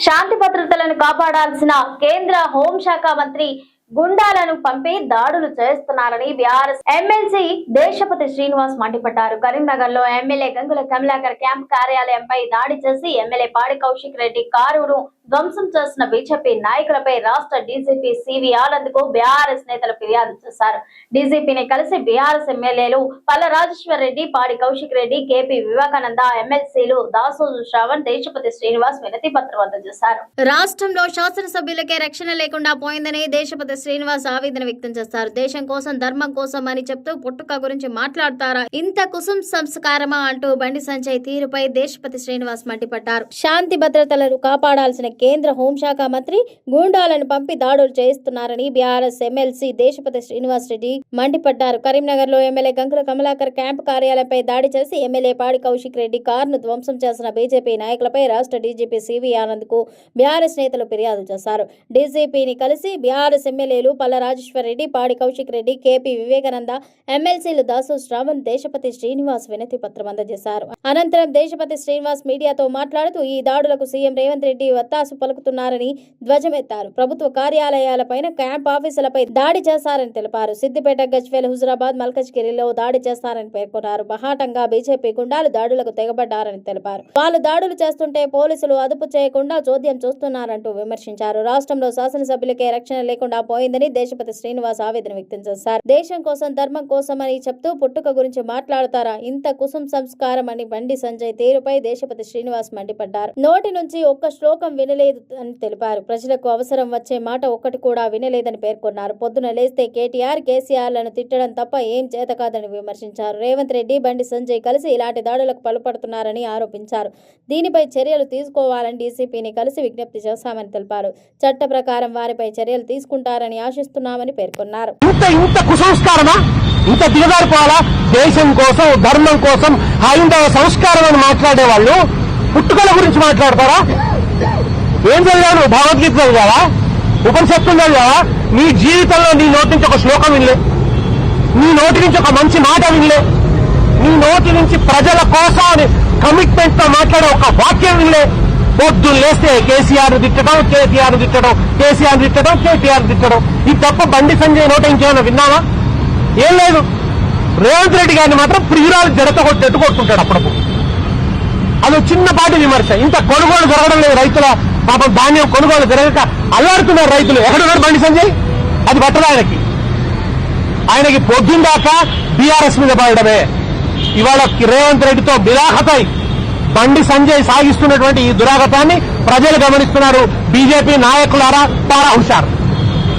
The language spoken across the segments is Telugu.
శాంతి భద్రతలను కాపాడాల్సిన కేంద్ర హోంశాఖ మంత్రి గుండాలను పంపి దాడులు చేస్తున్నారని బీఆర్ఎస్ ఎమ్మెల్సీ దేశపతి శ్రీనివాస్ మండిపడ్డారు. కరీంనగర్ లో ఎమ్మెల్యే గంగుల కమలాకర్ క్యాంప్ కార్యాలయంపై దాడి చేసి ఎమ్మెల్యే పాడి కౌశిక్ రెడ్డి కారును ధ్వంసం చేసిన బీజేపీ నాయకులపై రాష్ట్ర డీజీపీ సివి ఆనంద్ కు బీఆర్ఎస్ నేతలు ఫిర్యాదు చేశారు. డీజీపీని కలిసి బీఆర్ఎస్ ఎమ్మెల్యేలు పల్ల రాజేశ్వర్ రెడ్డి, పాడి కౌశిక్ రెడ్డి, కేపీ వివేకానంద, ఎమ్మెల్సీలు దాసోజు శ్రావణ్, దేశపతి శ్రీనివాస్ వినతి పత్రం అందజేశారు. రాష్ట్రంలో శాసనసభ్యులకే రక్షణ లేకుండా పోయిందని దేశపతి శ్రీనివాస్ ఆవేదన వ్యక్తం చేస్తారు. దేశం కోసం, ధర్మం కోసం అని చెప్తూ పుట్టుక గురించి మాట్లాడతారా? ఇంత కుసుం సంస్కారమా అంటూ బండి సంజయ్ తీరుపై దేశపతి శ్రీనివాస్ మండిపడ్డారు. శాంతి భద్రతలను కాపాడాల్సిన కేంద్ర హోంశాఖ మంత్రి గూండాలను పంపి దాడులు చేస్తున్నారని బీఆర్ఎస్ ఎమ్మెల్సీ దేశపతి శ్రీనివాస్ రెడ్డి మండిపడ్డారు. కరీంనగర్ లో ఎమ్మెల్యే గంగుల కమలాకర్ క్యాంప్ కార్యాలయంపై దాడి చేసి ఎమ్మెల్యే పాడి కౌశిక్ రెడ్డి కారును ధ్వంసం చేసిన బీజేపీ నాయకులపై రాష్ట్ర డీజీపీ సివి ఆనంద్ కు బీఆర్ఎస్ నేతలు ఫిర్యాదు చేశారు. డీజీపీని కలిసి బీఆర్ఎస్ ఎమ్మెల్యేలు పల్ల రాజేశ్వర్ రెడ్డి, పాడి కౌశిక్ రెడ్డి, కేపీ వివేకానంద, ఎమ్మెల్సీలు దాసు శ్రావణ్, దేశపతి శ్రీనివాస్ వినతి పత్రం అందజేశారు. అనంతరం దేశపతి శ్రీనివాస్ మీడియాతో మాట్లాడుతూ ఈ దాడులకు సీఎం రేవంత్ రెడ్డి వత్తాసు పలుకుతున్నారని ధ్వజమెత్తారు. ప్రభుత్వ కార్యాలయాలపైన, క్యాంప్ ఆఫీసులపై దాడి చేశారని తెలిపారు. సిద్దిపేట, గజ్వేల్, హుజురాబాద్, మల్కజ్గిరిలో దాడి చేస్తారని పేర్కొన్నారు. బహాటంగా బీజేపీ గుండాలు దాడులకు తెగబడ్డారని తెలిపారు. వాళ్ళు దాడులు చేస్తుంటే పోలీసులు అదుపు చేయకుండా చోద్యం చూస్తున్నారంటూ విమర్శించారు. రాష్ట్రంలో శాసనసభ్యులకే రక్షణ లేకుండా పోయిందని దేశపతి శ్రీనివాస్ ఆవేదన వ్యక్తం చేశారు. దేశం కోసం, ధర్మం కోసం అని చెప్తూ పుట్టుక గురించి మాట్లాడతారా? ఇంత కుసుం సంస్కారం అని బండి సంజయ్ తీరుపై దేశపతి శ్రీనివాస్ మండిపడ్డారు. నోటి నుంచి ఒక్క శ్లోకం వినలేదు అని తెలిపారు. ప్రజలకు అవసరం వచ్చే మాట ఒక్కటి కూడా వినలేదని పేర్కొన్నారు. పొద్దున లేస్తే కేటీఆర్, కేసీఆర్లను తిట్టడం తప్ప ఏం చేత కాదని విమర్శించారు. రేవంత్ రెడ్డి, బండి సంజయ్ కలిసి ఇలాంటి దాడులకు పాల్పడుతున్నారని ఆరోపించారు. దీనిపై చర్యలు తీసుకోవాలని డీసీపీని కలిసి విజ్ఞప్తి చేశామని తెలిపారు. చట్ట ప్రకారం వారిపై చర్యలు తీసుకుంటారని ఆశిస్తున్నామని పేర్కొన్నారు. ఇంత కుసంస్కారమా? ఇంత దిగజారిపోవాలా? దేశం కోసం, ధర్మం కోసం, హైందవ సంస్కారం అని మాట్లాడే వాళ్ళు పుట్టుకల గురించి మాట్లాడతారా? ఏం చదివాను? భగవద్గీత చదివావా? ఉపనిషత్తులు చదివావా? నీ జీవితంలో నీ నోటి నుంచి ఒక శ్లోకం వినలే, నీ నోటి నుంచి ఒక మంచి మాట వినలే, నీ నోటి నుంచి ప్రజల కోసం అని కమిట్మెంట్ తో మాట్లాడే ఒక వాక్యం వినలే. పొద్దున్న లేస్తే కేసీఆర్ తిట్టడం, కేటీఆర్ తిట్టడం, కేసీఆర్ తిట్టడం, కేటీఆర్ తిట్టడం. ఈ తప్ప బండి సంజయ్ నోట ఇంకేమైనా విన్నావా? ఏం లేదు. రేవంత్ రెడ్డి గారిని మాత్రం ప్రియురాలు జడత కొట్టేట్టు కొట్టుకుంటాడు అప్పుడప్పుడు. అది చిన్నపాటి విమర్శ. ఇంత కొనుగోలు జరగడం లేదు. రైతుల పాపం ధాన్యం కొనుగోలు జరగక అల్లాడుతున్నారు రైతులు. ఎక్కడున్నారు బండి సంజయ్? అది పట్టదు ఆయనకి పొద్దున్న దాకా బీఆర్ఎస్ మీద పడడమే. ఇవాళ రేవంత్ రెడ్డితో బిలాహతై బండి సంజయ్ సాగిస్తున్నటువంటి ఈ దురాగతాన్ని ప్రజలు గమనిస్తున్నారు. బీజేపీ నాయకులారా, పారా హుషారు.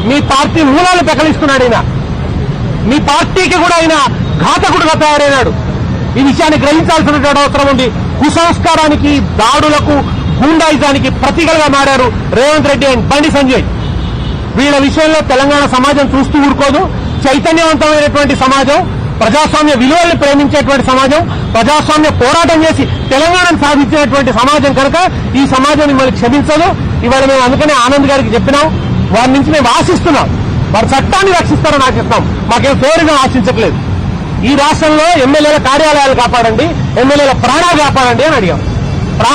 మీ పార్టీ మూలాలు పెకలిస్తున్నాడు ఈయన. మీ పార్టీకి కూడా ఆయన ఘాతకుడుగా తయారైనాడు. ఈ విషయాన్ని గ్రహించాల్సినటువంటి అవసరం ఉంది. కుసంస్కారానికి, దాడులకు, గూండాయిజానికి ప్రతీకలుగా మారారు రేవంత్ రెడ్డి అండ్ బండి సంజయ్. వీళ్ళ విషయంలో తెలంగాణ సమాజం చూస్తూ ఊరుకోదు. చైతన్యవంతమైనటువంటి సమాజం, ప్రజాస్వామ్య విలువల్ని ప్రేమించేటువంటి సమాజం, ప్రజాస్వామ్య పోరాటం చేసి తెలంగాణను సాధించినటువంటి సమాజం కనుక ఈ సమాజం మిమ్మల్ని క్షమించదు. ఇవాళ మేము అందుకనే ఆనంద్ గారికి చెప్పినాం, వారి నుంచి మేము ఆశిస్తున్నాం. వారి చట్టాన్ని రక్షిస్తారని ఆశిస్తాం. మాకేం ఫేరుగా ఆశించట్లేదు. ఈ రాష్ట్రంలో ఎమ్మెల్యేల కార్యాలయాలు కాపాడండి, ఎమ్మెల్యేల ప్రాణాలు కాపాడండి అని అడిగాం.